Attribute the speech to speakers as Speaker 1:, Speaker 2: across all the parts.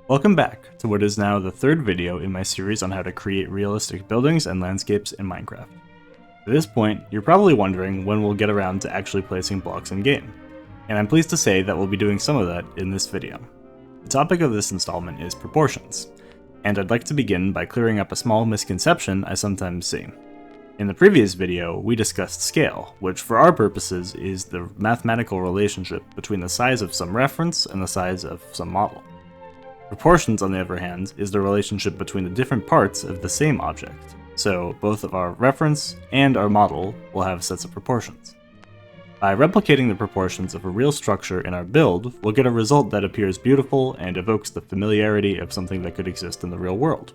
Speaker 1: Welcome back to what is now the third video in my series on how to create realistic buildings and landscapes in Minecraft. At this point, you're probably wondering when we'll get around to actually placing blocks in game, and I'm pleased to say that we'll be doing some of that in this video. The topic of this installment is proportions, and I'd like to begin by clearing up a small misconception I sometimes see. In the previous video, we discussed scale, which for our purposes is the mathematical relationship between the size of some reference and the size of some model. Proportions, on the other hand, is the relationship between the different parts of the same object, so both of our reference and our model will have sets of proportions. By replicating the proportions of a real structure in our build, we'll get a result that appears beautiful and evokes the familiarity of something that could exist in the real world.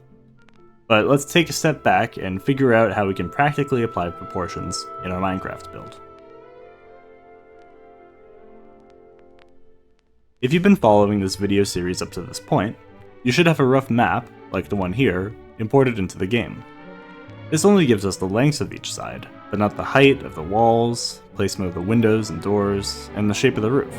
Speaker 1: But let's take a step back and figure out how we can practically apply proportions in our Minecraft build. If you've been following this video series up to this point, you should have a rough map, like the one here, imported into the game. This only gives us the lengths of each side, but not the height of the walls, placement of the windows and doors, and the shape of the roof.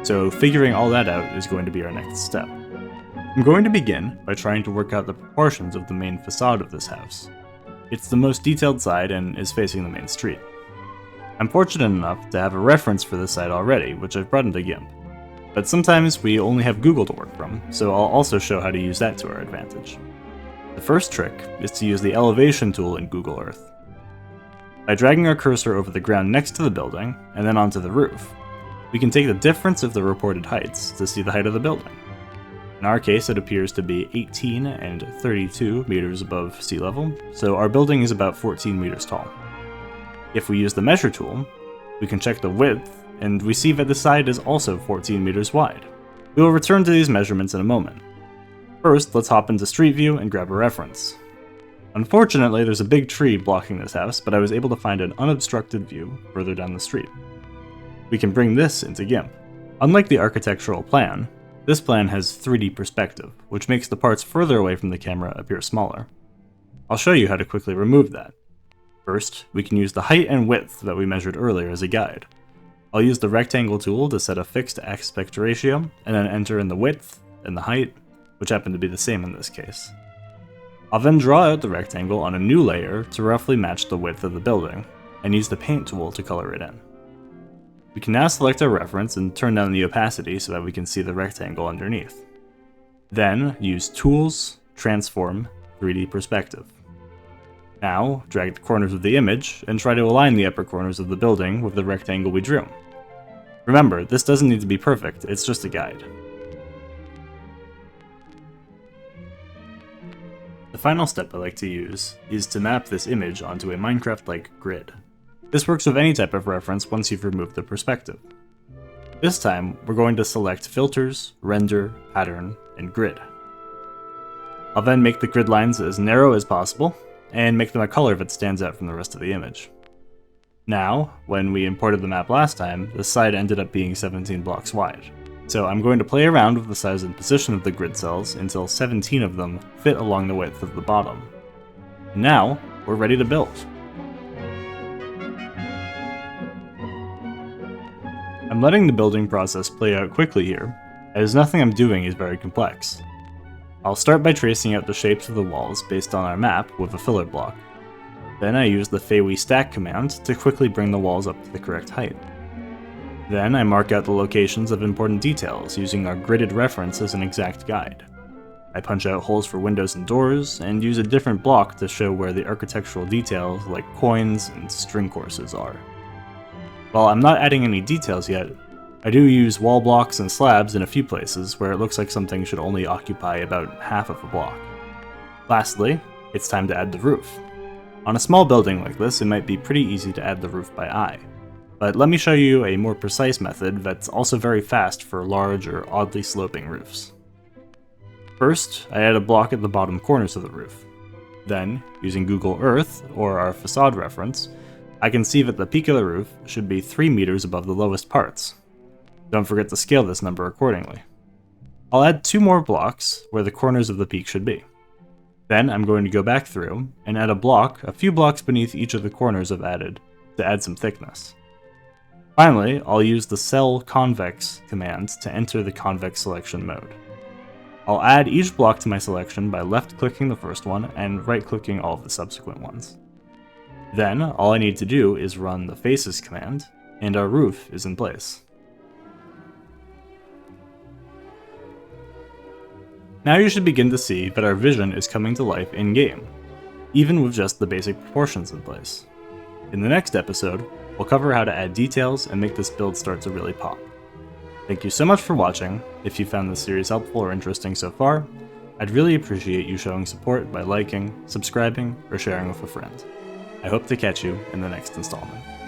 Speaker 1: So figuring all that out is going to be our next step. I'm going to begin by trying to work out the proportions of the main facade of this house. It's the most detailed side and is facing the main street. I'm fortunate enough to have a reference for this side already, which I've brought into GIMP. But sometimes we only have Google to work from, so I'll also show how to use that to our advantage. The first trick is to use the elevation tool in Google Earth. By dragging our cursor over the ground next to the building, and then onto the roof, we can take the difference of the reported heights to see the height of the building. In our case, it appears to be 18 and 32 meters above sea level, so our building is about 14 meters tall. If we use the measure tool, we can check the width, and we see that the side is also 14 meters wide. We will return to these measurements in a moment. First, let's hop into Street View and grab a reference. Unfortunately, there's a big tree blocking this house, but I was able to find an unobstructed view further down the street. We can bring this into GIMP. Unlike the architectural plan, this plan has 3D perspective, which makes the parts further away from the camera appear smaller. I'll show you how to quickly remove that. First, we can use the height and width that we measured earlier as a guide. I'll use the rectangle tool to set a fixed aspect ratio, and then enter in the width and the height, which happen to be the same in this case. I'll then draw out the rectangle on a new layer to roughly match the width of the building, and use the paint tool to color it in. We can now select our reference and turn down the opacity so that we can see the rectangle underneath. Then use Tools, Transform, 3D Perspective. Now, drag the corners of the image, and try to align the upper corners of the building with the rectangle we drew. Remember, this doesn't need to be perfect, it's just a guide. The final step I like to use is to map this image onto a Minecraft-like grid. This works with any type of reference once you've removed the perspective. This time, we're going to select Filters, Render, Pattern, and Grid. I'll then make the grid lines as narrow as possible, and make them a color that stands out from the rest of the image. Now, when we imported the map last time, the side ended up being 17 blocks wide. So I'm going to play around with the size and position of the grid cells until 17 of them fit along the width of the bottom. Now, we're ready to build. I'm letting the building process play out quickly here, as nothing I'm doing is very complex. I'll start by tracing out the shapes of the walls based on our map with a filler block. Then I use the Fairy Stack command to quickly bring the walls up to the correct height. Then I mark out the locations of important details using our gridded reference as an exact guide. I punch out holes for windows and doors, and use a different block to show where the architectural details like coins and string courses are. While I'm not adding any details yet, I do use wall blocks and slabs in a few places where it looks like something should only occupy about half of a block. Lastly, it's time to add the roof. On a small building like this, it might be pretty easy to add the roof by eye, but let me show you a more precise method that's also very fast for large or oddly sloping roofs. First, I add a block at the bottom corners of the roof. Then, using Google Earth, or our facade reference, I can see that the peak of the roof should be 3 meters above the lowest parts. Don't forget to scale this number accordingly. I'll add 2 more blocks where the corners of the peak should be. Then I'm going to go back through and add a block a few blocks beneath each of the corners I've added to add some thickness. Finally, I'll use the Cell Convex command to enter the convex selection mode. I'll add each block to my selection by left-clicking the first one and right-clicking all of the subsequent ones. Then, all I need to do is run the faces command, and our roof is in place. Now you should begin to see that our vision is coming to life in-game, even with just the basic proportions in place. In the next episode, we'll cover how to add details and make this build start to really pop. Thank you so much for watching. If you found this series helpful or interesting so far, I'd really appreciate you showing support by liking, subscribing, or sharing with a friend. I hope to catch you in the next installment.